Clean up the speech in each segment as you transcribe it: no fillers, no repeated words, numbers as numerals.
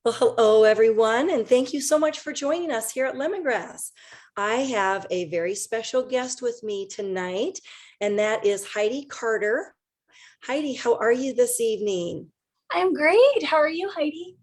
Well, hello, everyone, and thank you so much for joining us here at Lemongrass. I have a very special guest with me tonight, and that is Heidi Carter. Heidi, how are you this evening? I'm great. How are you, Heidi?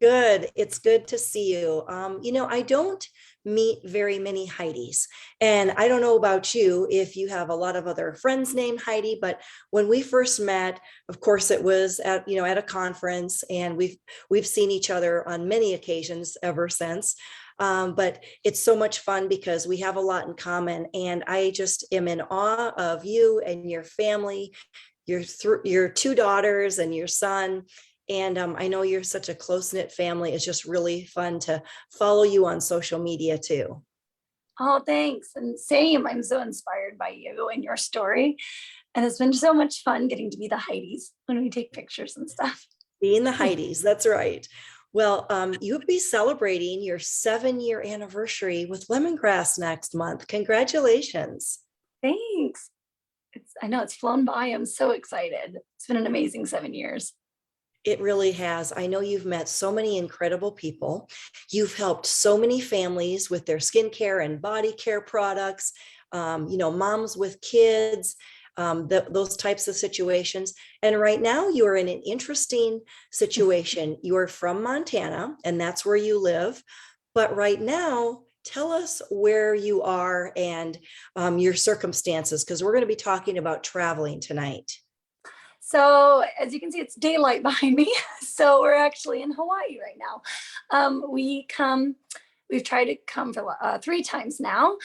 Good. It's good to see you. I don't meet very many Heidis, and I don't know about you if you have a lot of other friends named Heidi, but when we first met, of course, it was at a conference, and we've seen each other on many occasions ever since. But it's so much fun because we have a lot in common, and I just am in awe of you and your family, your two daughters and your son. And I know you're such a close knit family. It's just really fun to follow you on social media too. Oh, thanks. And same. I'm so inspired by you and your story. And it's been so much fun getting to be the Heidis when we take pictures and stuff. Being the Heidis, that's right. Well, you'll be celebrating your 7-year anniversary with Lemongrass next month. Congratulations. Thanks. I know it's flown by. I'm so excited. It's been an amazing 7 years. It really has. I know you've met so many incredible people. You've helped so many families with their skincare and body care products, moms with kids, those types of situations. And right now, you are in an interesting situation. You are from Montana, and that's where you live. But right now, tell us where you are and your circumstances, because we're going to be talking about traveling tonight. So as you can see, it's daylight behind me. So we're actually in Hawaii right now. We've tried to come for 3 times now,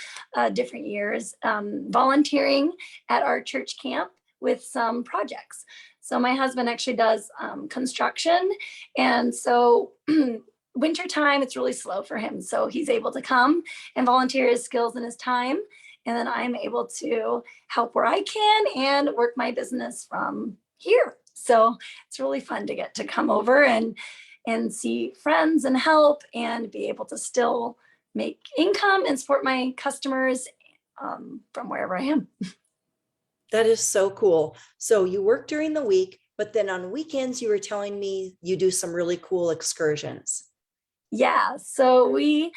different years, volunteering at our church camp with some projects. So my husband actually does construction. And so wintertime, it's really slow for him. So he's able to come and volunteer his skills and his time. And then I'm able to help where I can and work my business from here. So it's really fun to get to come over and see friends and help and be able to still make income and support my customers from wherever I am. That is so cool. So you work during the week, but then on weekends, you were telling me you do some really cool excursions. Yeah, so we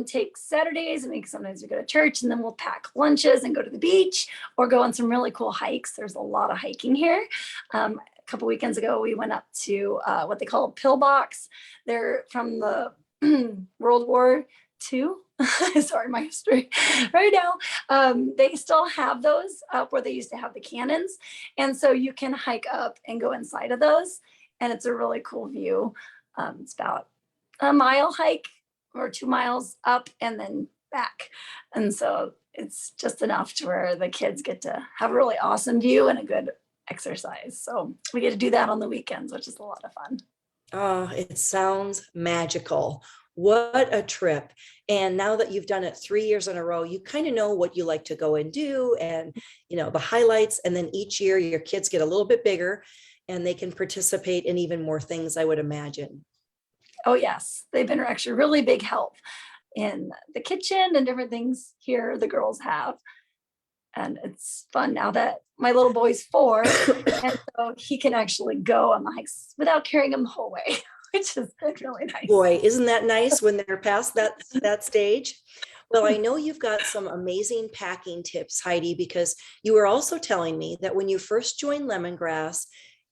take Saturdays and sometimes we go to church, and then we'll pack lunches and go to the beach or go on some really cool hikes. There's a lot of hiking here. A couple weekends ago, we went up to what they call a pillbox. They're from the World War II. Sorry, my history right now. They still have those up where they used to have the cannons. And so you can hike up and go inside of those. And it's a really cool view. It's about a mile hike or 2 miles up and then back. And so it's just enough to where the kids get to have a really awesome view and a good exercise. So we get to do that on the weekends, which is a lot of fun. Oh, it sounds magical. What a trip. And now that you've done it 3 years in a row, you kind of know what you like to go and do and, the highlights. And then each year your kids get a little bit bigger and they can participate in even more things, I would imagine. Oh, yes. They've been actually really big help in the kitchen and different things here the girls have. And it's fun now that my little boy's 4, and so he can actually go on the hikes without carrying him the whole way, which has been really nice. Boy, isn't that nice when they're past that stage? Well, I know you've got some amazing packing tips, Heidi, because you were also telling me that when you first joined Lemongrass,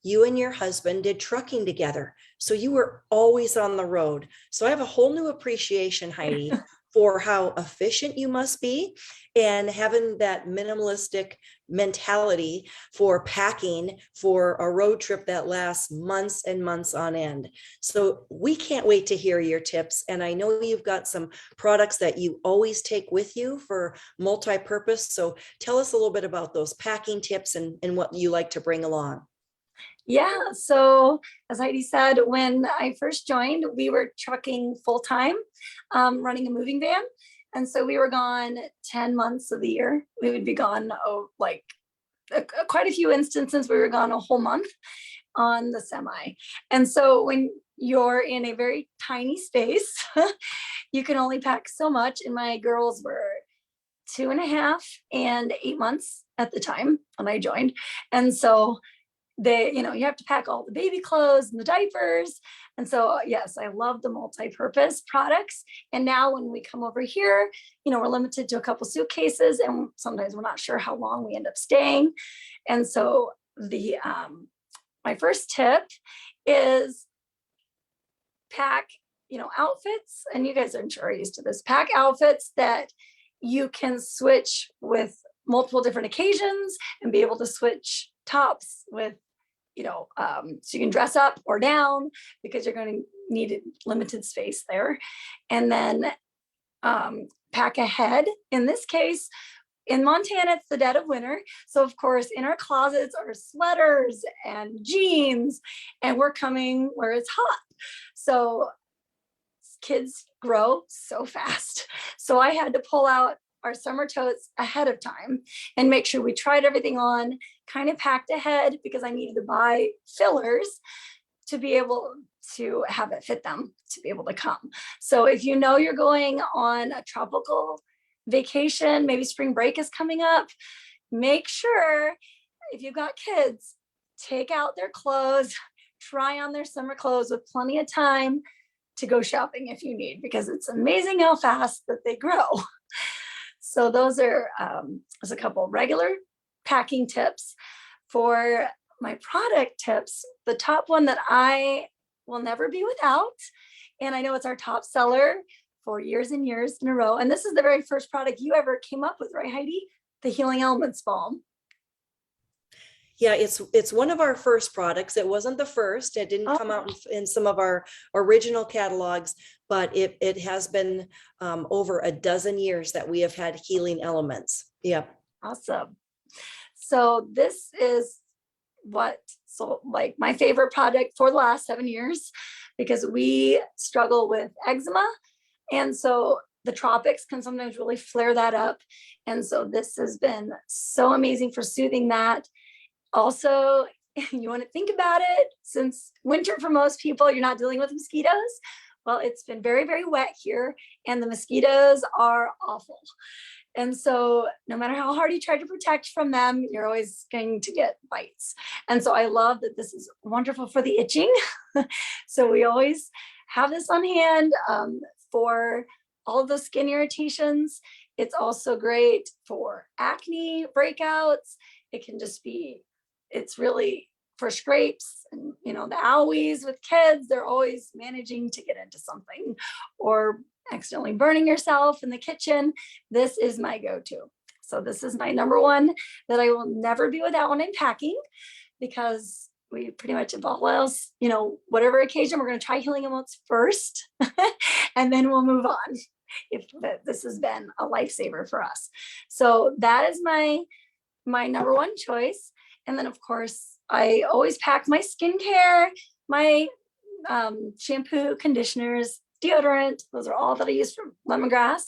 you and your husband did trucking together. So you were always on the road. So I have a whole new appreciation, Heidi, for how efficient you must be and having that minimalistic mentality for packing for a road trip that lasts months and months on end. So we can't wait to hear your tips. And I know you've got some products that you always take with you for multi-purpose. So tell us a little bit about those packing tips and what you like to bring along. Yeah, so as Heidi said, when I first joined, we were trucking full time, running a moving van. And so we were gone 10 months of the year. We would be gone, quite a few instances, we were gone a whole month on the semi. And so when you're in a very tiny space, you can only pack so much. And my girls were 2.5 and 8 months at the time when I joined. And so you have to pack all the baby clothes and the diapers. And so, yes, I love the multi-purpose products. And now when we come over here, we're limited to a couple suitcases, and sometimes we're not sure how long we end up staying. And so my first tip is pack, outfits, and you guys are sure used to this, pack outfits that you can switch with multiple different occasions and be able to switch tops with, so you can dress up or down because you're going to need limited space there. And then pack ahead. In this case, in Montana, it's the dead of winter. So of course, in our closets are sweaters and jeans, and we're coming where it's hot. So kids grow so fast. So I had to pull out our summer totes ahead of time and make sure we tried everything on, kind of packed ahead, because I needed to buy fillers to be able to have it fit them to be able to come. So if you're going on a tropical vacation, maybe spring break is coming up, make sure if you've got kids, take out their clothes, try on their summer clothes with plenty of time to go shopping if you need, because it's amazing how fast that they grow. So those are there's a couple regular packing tips. For my product tips, the top one that I will never be without, and I know it's our top seller for years and years in a row, and this is the very first product you ever came up with, right, Heidi? The Healing Elements Balm. Yeah, it's one of our first products. It wasn't the first. It didn't come out in some of our original catalogs, but it has been over a dozen years that we have had Healing Elements. Yeah. Awesome. So this is like my favorite product for the last 7 years, because we struggle with eczema. And so the tropics can sometimes really flare that up. And so this has been so amazing for soothing that. Also, you want to think about it, since winter for most people, you're not dealing with mosquitoes. Well, it's been very, very wet here, and the mosquitoes are awful. And so no matter how hard you try to protect from them, you're always going to get bites. And so I love that this is wonderful for the itching. So we always have this on hand for all of those skin irritations. It's also great for acne breakouts. It can just be, it's really for scrapes and, the owies with kids, they're always managing to get into something or accidentally burning yourself in the kitchen. This is my go-to. So this is my number one that I will never be without when I'm packing, because we pretty much have all else, whatever occasion, we're going to try Healing Elements first, and then we'll move on if this has been a lifesaver for us. So that is my number one choice. And then of course, I always pack my skincare, my shampoo, conditioners, deodorant. Those are all that I use from lemongrass.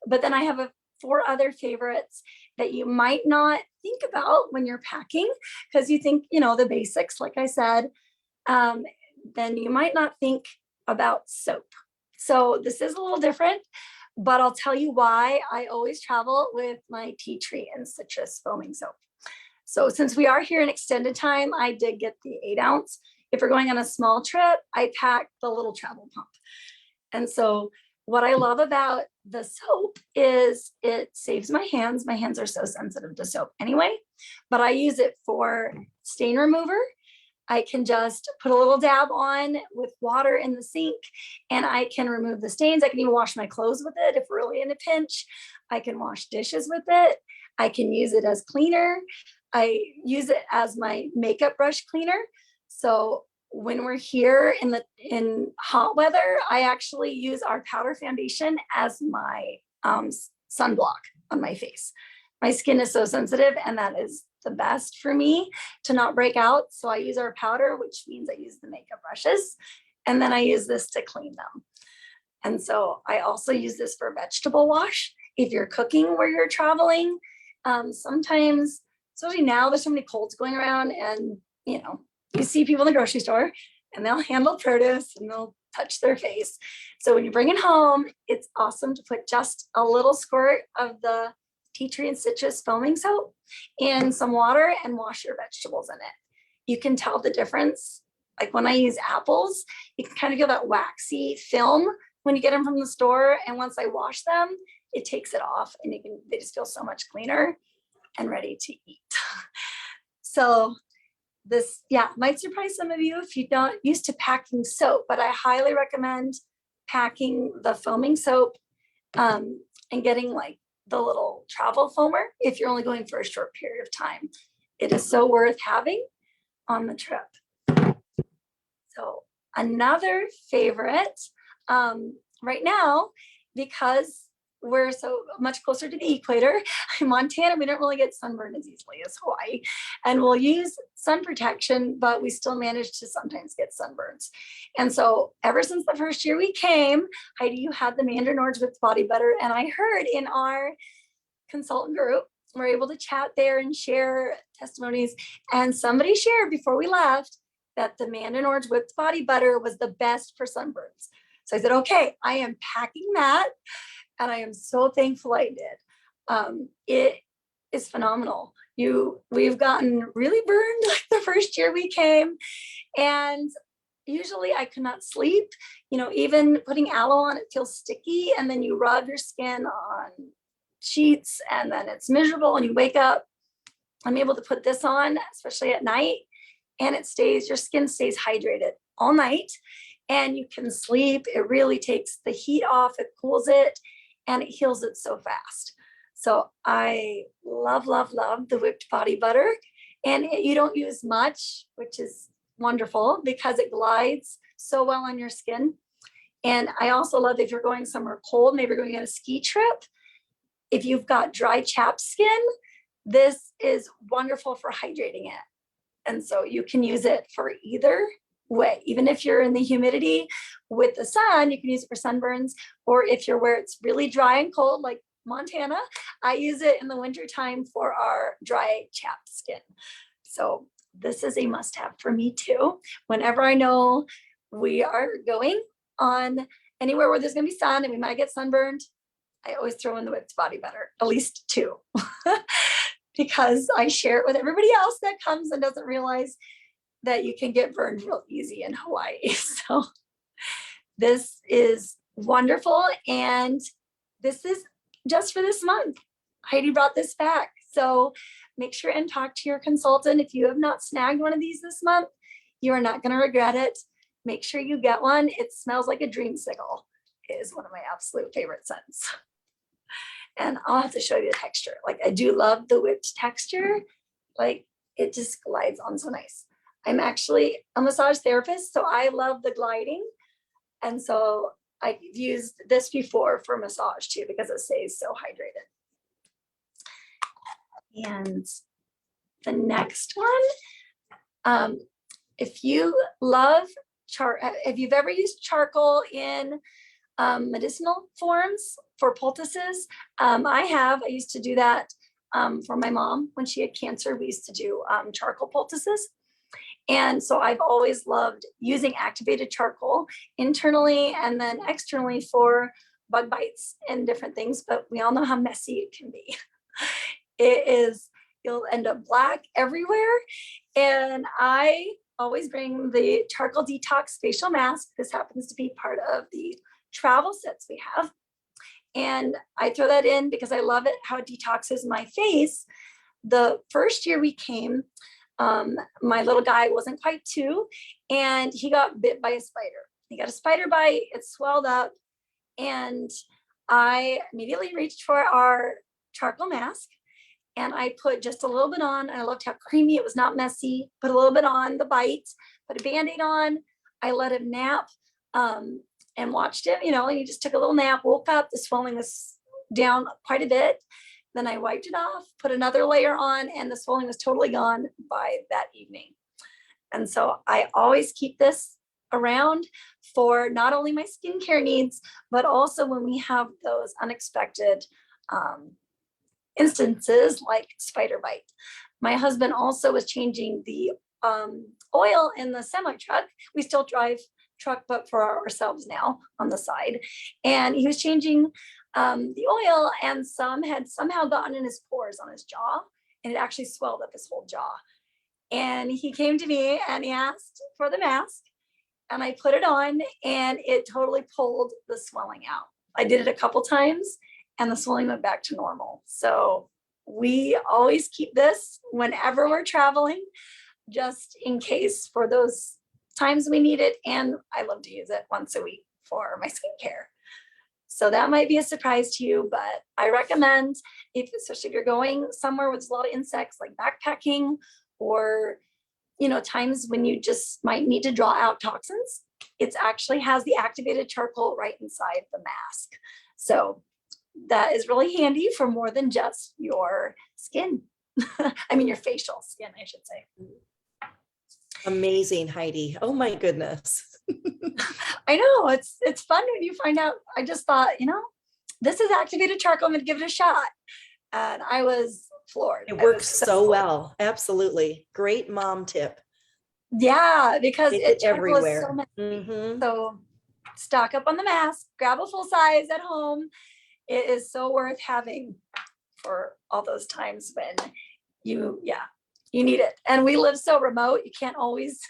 But then I have 4 other favorites that you might not think about when you're packing, because you think, the basics, like I said, then you might not think about soap. So this is a little different, but I'll tell you why I always travel with my tea tree and citrus foaming soap. So since we are here in extended time, I did get the 8 ounce. If we're going on a small trip, I packed the little travel pump. And so what I love about the soap is it saves my hands. My hands are so sensitive to soap anyway, but I use it for stain remover. I can just put a little dab on with water in the sink, and I can remove the stains. I can even wash my clothes with it if we're really in a pinch. I can wash dishes with it. I can use it as cleaner. I use it as my makeup brush cleaner. So when we're here in hot weather, I actually use our powder foundation as my sunblock on my face. My skin is so sensitive, and that is the best for me to not break out. So I use our powder, which means I use the makeup brushes, and then I use this to clean them. And so I also use this for vegetable wash. If you're cooking where you're traveling, sometimes, especially now, there's so many colds going around, and you see people in the grocery store and they'll handle produce and they'll touch their face. So when you bring it home, it's awesome to put just a little squirt of the tea tree and citrus foaming soap in some water and wash your vegetables in it. you can tell the difference. Like when I use apples, you can kind of feel that waxy film when you get them from the store. And once I wash them, it takes it off and they just feel so much cleaner and ready to eat. So this, yeah, might surprise some of you if you're not used to packing soap, but I highly recommend packing the foaming soap and getting like the little travel foamer if you're only going for a short period of time. It is so worth having on the trip. So another favorite right now, because we're so much closer to the equator, in Montana, we don't really get sunburned as easily as Hawaii. And we'll use sun protection, but we still manage to sometimes get sunburns. And so ever since the first year we came, Heidi, you had the Mandarin Orange with body butter. And I heard in our consultant group, we're able to chat there and share testimonies. And somebody shared before we left that the Mandarin Orange whipped body butter was the best for sunburns. So I said, okay, I am packing that. And I am so thankful I did. It is phenomenal. We've gotten really burned like the first year we came. And usually I could not sleep. Even putting aloe on, it feels sticky. And then you rub your skin on sheets and then it's miserable and you wake up. I'm able to put this on, especially at night. And your skin stays hydrated all night and you can sleep. It really takes the heat off, it cools it, and it heals it so fast. So I love, love, love the whipped body butter. And you don't use much, which is wonderful because it glides so well on your skin. And I also love if you're going somewhere cold, maybe you're going on a ski trip. If you've got dry chapped skin, this is wonderful for hydrating it. And so you can use it for either way. Even if you're in the humidity with the sun, you can use it for sunburns. Or if you're where it's really dry and cold, like Montana, I use it in the wintertime for our dry chapped skin. So this is a must-have for me too. Whenever I know we are going on anywhere where there's going to be sun and we might get sunburned, I always throw in the whipped body butter, at least 2. Because I share it with everybody else that comes and doesn't realize that you can get burned real easy in Hawaii. So this is wonderful. And this is just for this month. Heidi brought this back. So make sure and talk to your consultant. If you have not snagged one of these this month, you are not going to regret it. Make sure you get one. It smells like a dreamsicle. It is one of my absolute favorite scents. And I'll have to show you the texture. Like I do love the whipped texture. Like it just glides on so nice. I'm actually a massage therapist, so I love the gliding. And so I've used this before for massage too, because it stays so hydrated. And the next one, if you love if you've ever used charcoal in medicinal forms for poultices, I used to do that for my mom when she had cancer. We used to do charcoal poultices. And so I've always loved using activated charcoal internally and then externally for bug bites and different things, but we all know how messy it can be. You'll end up black everywhere. And I always bring the charcoal detox facial mask. This happens to be part of the travel sets we have. And I throw that in because I love it, how it detoxes my face. The first year we came, my little guy wasn't quite 2 and he got bit by a spider. He got a spider bite, it swelled up, and I immediately reached for our charcoal mask and I put just a little bit on. I loved how creamy it was, not messy. Put a little bit on the bite, put a Band-Aid on. I let him nap and watched him, and he just took a little nap, woke up, the swelling was down quite a bit. Then I wiped it off, put another layer on, and the swelling was totally gone by that evening. And so I always keep this around for not only my skincare needs, but also when we have those unexpected instances like spider bite. My husband also was changing the oil in the semi truck. We still drive truck, but for ourselves now on the side. And he was changing the oil, and some had somehow gotten in his pores on his jaw, and it actually swelled up his whole jaw. And he came to me and he asked for the mask, and I put it on, and it totally pulled the swelling out. I did it a couple times and the swelling went back to normal. So we always keep this whenever we're traveling, just in case for those times we need it. And I love to use it once a week for my skincare. So that might be a surprise to you, but I recommend, especially if you're going somewhere with a lot of insects, like backpacking, or times when you just might need to draw out toxins. It actually has the activated charcoal right inside the mask. So that is really handy for more than just your skin. I mean, your facial skin, I should say. Amazing, Heidi. Oh my goodness. I know, it's fun when you find out. I just thought, this is activated charcoal. I'm going to give it a shot. And I was floored. It works so well. Absolutely. Great mom tip. Yeah, because It's charcoal is everywhere. so messy. Mhm. So stock up on the mask, grab a full size at home. It is so worth having for all those times when you need it. And we live so remote, you can't always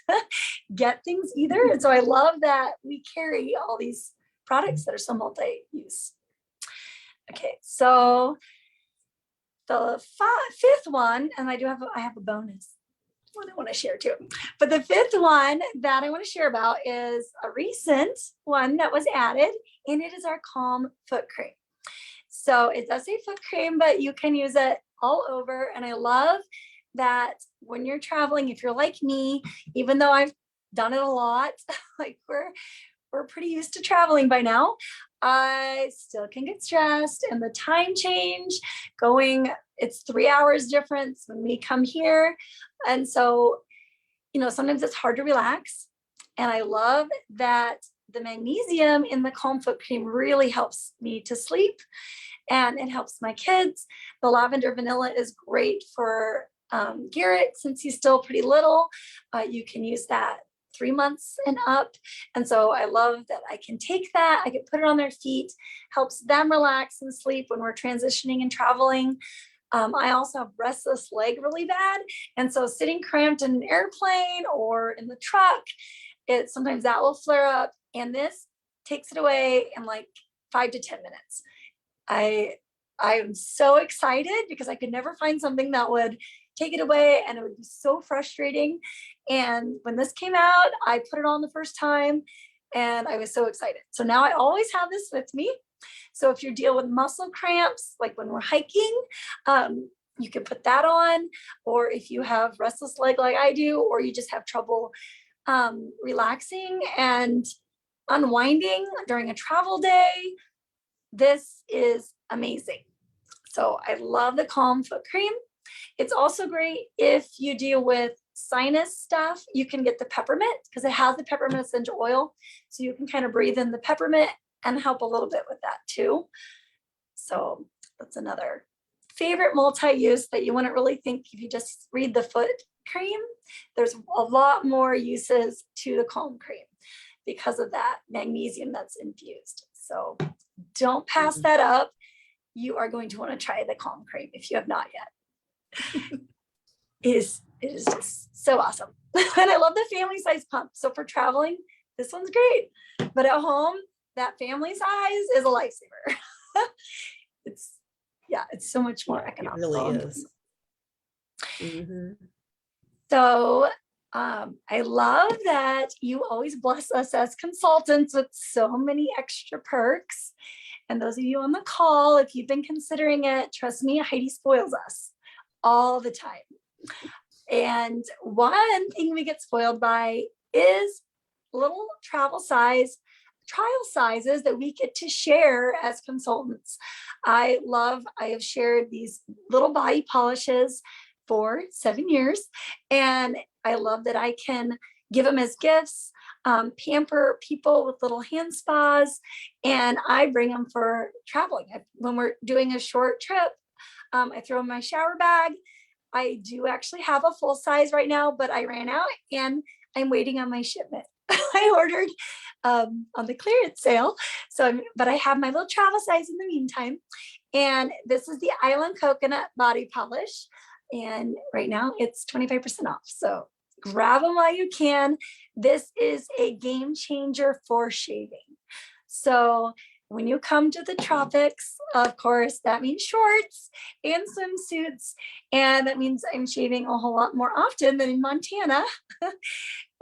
get things either. And so I love that we carry all these products that are so multi-use. Okay, so the fifth one, and I have a bonus one I want to share too. But the fifth one that I want to share about is a recent one that was added, and it is our Calm Foot Cream. So it does say foot cream, but you can use it all over. And I love that when you're traveling, if you're like me, even though I've done it a lot, like we're pretty used to traveling by now, I still can get stressed. And the time change it's 3 hours difference when we come here. And so, sometimes it's hard to relax. And I love that the magnesium in the Calm Foot Cream really helps me to sleep, and it helps my kids. The lavender vanilla is great for Garrett, since he's still pretty little. You can use that 3 months and up. And so I love that I can take that, I can put it on their feet, helps them relax and sleep when we're transitioning and traveling. I also have restless leg really bad. And so sitting cramped in an airplane or in the truck, sometimes that will flare up. And this takes it away in like 5 to 10 minutes. I'm so excited because I could never find something that would take it away, and it would be so frustrating. And when this came out, I put it on the first time and I was so excited. So now I always have this with me. So if you deal with muscle cramps, like when we're hiking, you can put that on. Or if you have restless leg like I do, or you just have trouble relaxing and unwinding during a travel day, this is amazing. So I love the Calm Foot Cream. It's also great if you deal with sinus stuff. You can get the peppermint because it has the peppermint essential oil. So you can kind of breathe in the peppermint and help a little bit with that too. So that's another favorite multi-use that you wouldn't really think if you just read the foot cream. There's a lot more uses to the Calm Cream because of that magnesium that's infused. So don't pass that up. You are going to want to try the Calm Cream if you have not yet. It is just so awesome. And I love the family size pump. So for traveling, this one's great. But at home, that family size is a lifesaver. It's so much more economical. It really is. Mm-hmm. So I love that you always bless us as consultants with so many extra perks. And those of you on the call, if you've been considering it, trust me, Heidi spoils us all the time. And one thing we get spoiled by is little trial sizes that we get to share as consultants. I have shared these little body polishes for 7 years, and I love that I can give them as gifts, pamper people with little hand spas, and I bring them for traveling. When we're doing a short trip, I throw in my shower bag. I do actually have a full size right now, but I ran out and I'm waiting on my shipment. I ordered on the clearance sale. But I have my little travel size in the meantime. And this is the Island Coconut Body Polish. And right now it's 25% off. So grab them while you can. This is a game changer for shaving. So when you come to the tropics, of course, that means shorts and swimsuits. And that means I'm shaving a whole lot more often than in Montana.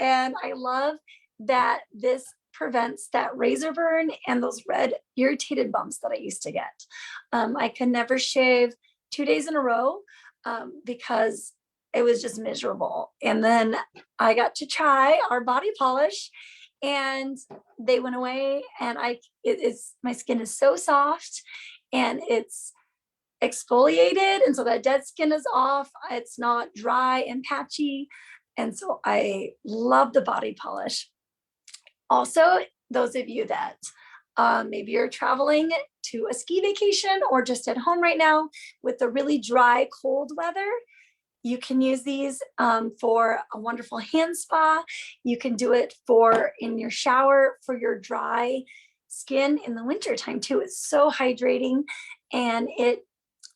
And I love that this prevents that razor burn and those red irritated bumps that I used to get. I could never shave 2 days in a row because it was just miserable. And then I got to try our body polish and they went away, and my skin is so soft and it's exfoliated, and so that dead skin is off. It's not dry and patchy, and so I love the body polish. Also, those of you that maybe you're traveling to a ski vacation or just at home right now with the really dry, cold weather, you can use these for a wonderful hand spa. You can do it for in your shower for your dry skin in the winter time too. It's so hydrating, and it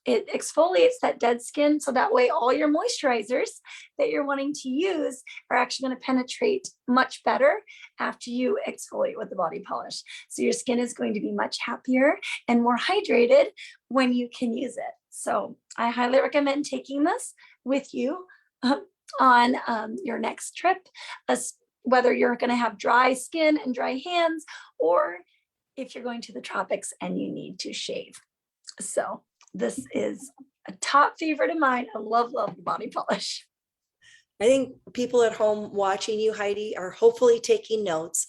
exfoliates that dead skin, so that way all your moisturizers that you're wanting to use are actually going to penetrate much better after you exfoliate with the body polish. So your skin is going to be much happier and more hydrated when you can use it. So I highly recommend taking this with you on your next trip, whether you're going to have dry skin and dry hands, or if you're going to the tropics and you need to shave. So this is a top favorite of mine. I love the body polish. I think people at home watching you, Heidi, are hopefully taking notes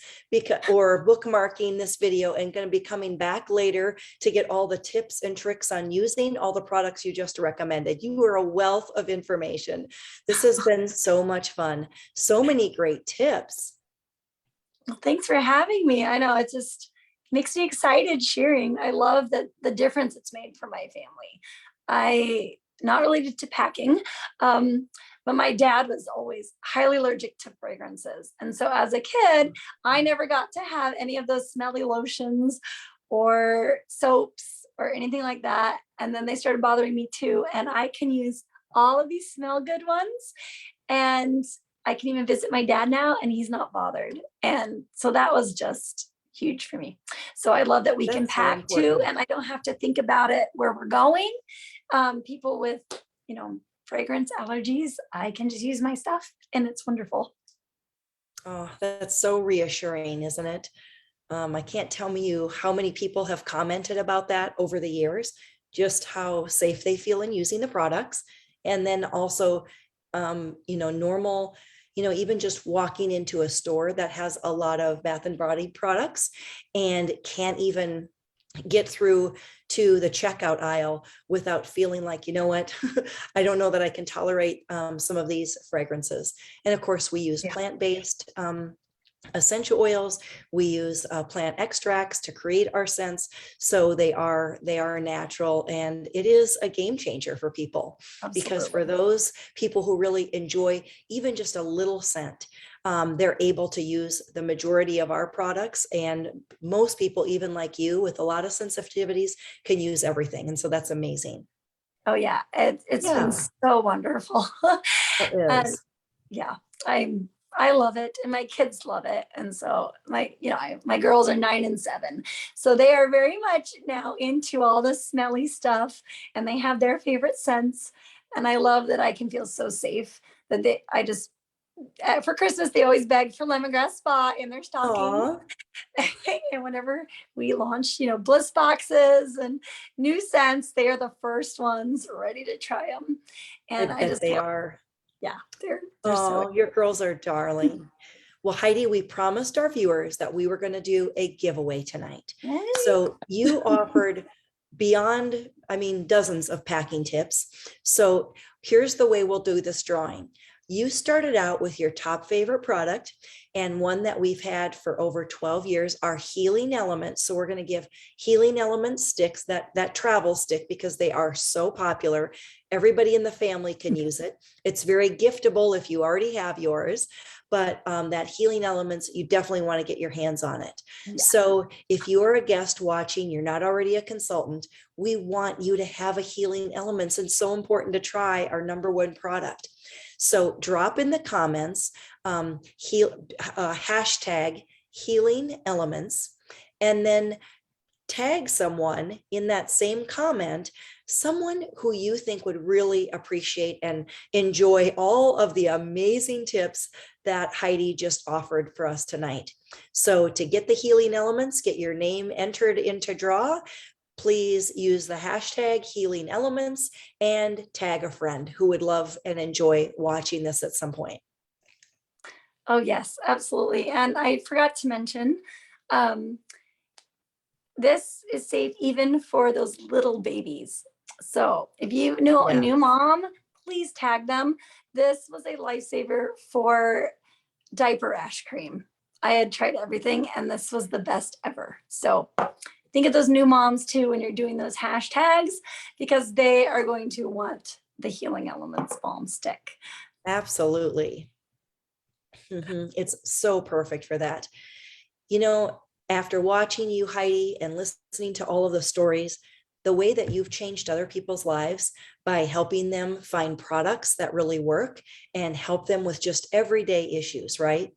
or bookmarking this video and going to be coming back later to get all the tips and tricks on using all the products you just recommended. You are a wealth of information. This has been so much fun. So many great tips. Well, thanks for having me. I know it just makes me excited sharing. I love the difference it's made for my family. Not related to packing, but my dad was always highly allergic to fragrances. And so as a kid, I never got to have any of those smelly lotions or soaps or anything like that. And then they started bothering me too. And I can use all of these smell good ones. And I can even visit my dad now and he's not bothered. And so that was just huge for me. So I love that we can pack too, and I don't have to think about it where we're going. People with, fragrance allergies, I can just use my stuff and it's wonderful. Oh, that's so reassuring, isn't it? I can't tell you how many people have commented about that over the years, just how safe they feel in using the products. And then also, normal, even just walking into a store that has a lot of Bath and Body products and can't even get through to the checkout aisle without feeling like, you know what, I don't know that I can tolerate some of these fragrances. And of course, we use plant-based essential oils. We use plant extracts to create our scents. So they are natural, and it is a game changer for people. Absolutely. Because for those people who really enjoy even just a little scent, they're able to use the majority of our products, and most people, even like you with a lot of sensitivities, can use everything. And so that's amazing. Oh yeah, it's been so wonderful. It is. I love it, and my kids love it. And so my girls are 9 and 7, so they are very much now into all the smelly stuff, and they have their favorite scents. And I love that I can feel so safe that for Christmas, they always beg for lemongrass spa in their stocking. And whenever we launch, bliss boxes and new scents, they are the first ones ready to try them. And I just they are. Yeah, they're so your girls are darling. Well, Heidi, we promised our viewers that we were going to do a giveaway tonight. Yay. So you offered beyond, dozens of packing tips. So here's the way we'll do this drawing. You started out with your top favorite product, and one that we've had for over 12 years, our Healing Elements. So we're going to give Healing Element sticks, that travel stick, because they are so popular. Everybody in the family can use it. It's very giftable if you already have yours, but that healing elements, you definitely want to get your hands on it. Yeah. So if you're a guest watching, you're not already a consultant, we want you to have a healing elements. And so important to try our #1 product. So drop in the comments, hashtag healing elements, and then tag someone in that same comment, someone who you think would really appreciate and enjoy all of the amazing tips that Heidi just offered for us tonight. So to get the healing elements, get your name entered into draw, please use the hashtag healing elements and tag a friend who would love and enjoy watching this at some point. Oh, yes, absolutely. And I forgot to mention, this is safe even for those little babies. So if you know a new mom, please tag them. This was a lifesaver for diaper rash cream. I had tried everything and this was the best ever. So think of those new moms too when you're doing those hashtags, because they are going to want the Healing Elements balm stick. Absolutely. It's so perfect for that. You know, after watching you, Heidi, and listening to all of the stories, the way that you've changed other people's lives by helping them find products that really work and help them with just everyday issues, right?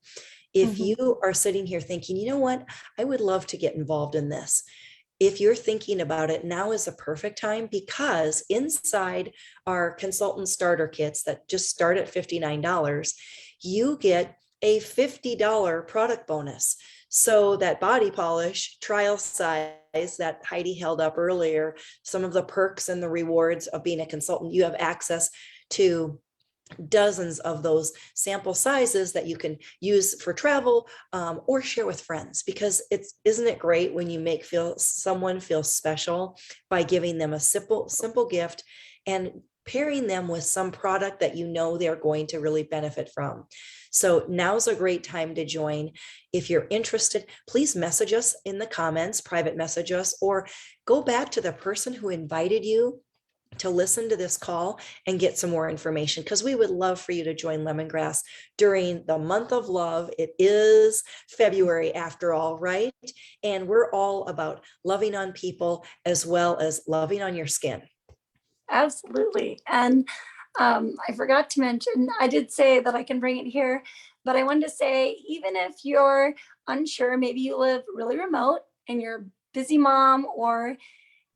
If you are sitting here thinking, you know what, I would love to get involved in this. If you're thinking about it, now is a perfect time, because inside our consultant starter kits that just start at $59, you get a $50 product bonus. So that body polish trial size that Heidi held up earlier, some of the perks and the rewards of being a consultant, you have access to dozens of those sample sizes that you can use for travel, or share with friends, because isn't it great when you make someone feel special by giving them a simple gift and pairing them with some product that you know they're going to really benefit from. So now's a great time to join. If you're interested, please message us in the comments, private message us, or go back to the person who invited you to listen to this call and get some more information, because we would love for you to join Lemongrass during the month of love. It is February after all, right? And we're all about loving on people as well as loving on your skin. Absolutely. And I forgot to mention, I did say that I can bring it here, but I wanted to say, even if you're unsure, maybe you live really remote and you're a busy mom, or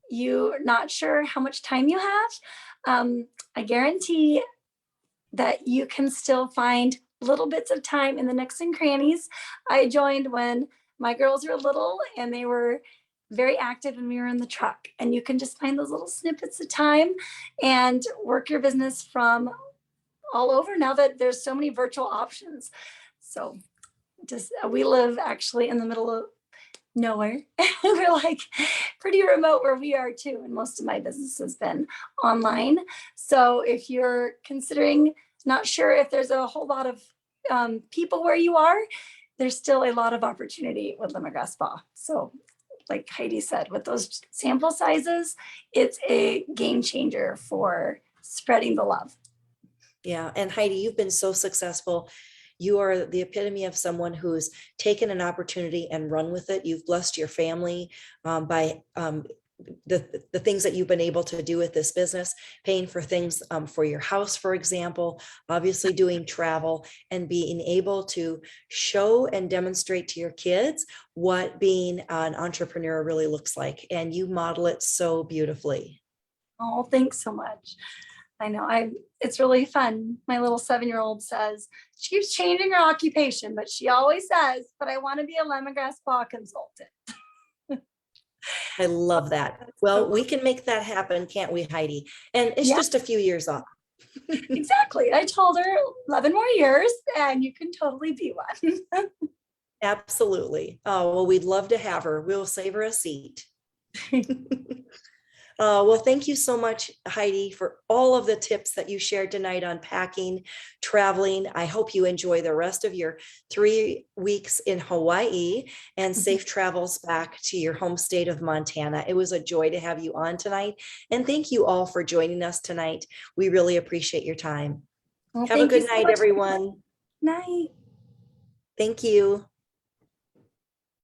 you're not sure how much time you have, I guarantee that you can still find little bits of time in the nooks and crannies. I joined when my girls were little and they were very active and we were in the truck, and you can just find those little snippets of time and work your business from all over now that there's so many virtual options. So just we live actually in the middle of nowhere. We're like pretty remote where we are too, and most of my business has been online. So if you're considering, not sure if there's a whole lot of people where you are, there's still a lot of opportunity with Lemongrass Spa. So like Heidi said, with those sample sizes, it's a game changer for spreading the love. Yeah. And Heidi, you've been so successful. You are the epitome of someone who's taken an opportunity and run with it. You've blessed your family by the things that you've been able to do with this business, paying for things for your house, for example, obviously doing travel, and being able to show and demonstrate to your kids what being an entrepreneur really looks like. And you model it so beautifully. Oh, thanks so much. I know it's really fun. My little 7-year-old says she keeps changing her occupation, but she always says, but I want to be a Lemongrass Spa consultant. I love that. Well, we can make that happen, can't we, Heidi? And it's just a few years off. Exactly. I told her 11 more years and you can totally be one. Absolutely. Oh, well, we'd love to have her. We'll save her a seat. Well, thank you so much, Heidi, for all of the tips that you shared tonight on packing, traveling. I hope you enjoy the rest of your 3 weeks in Hawaii and safe travels back to your home state of Montana. It was a joy to have you on tonight. And thank you all for joining us tonight. We really appreciate your time. Well, have a good night, everyone. Night. Thank you.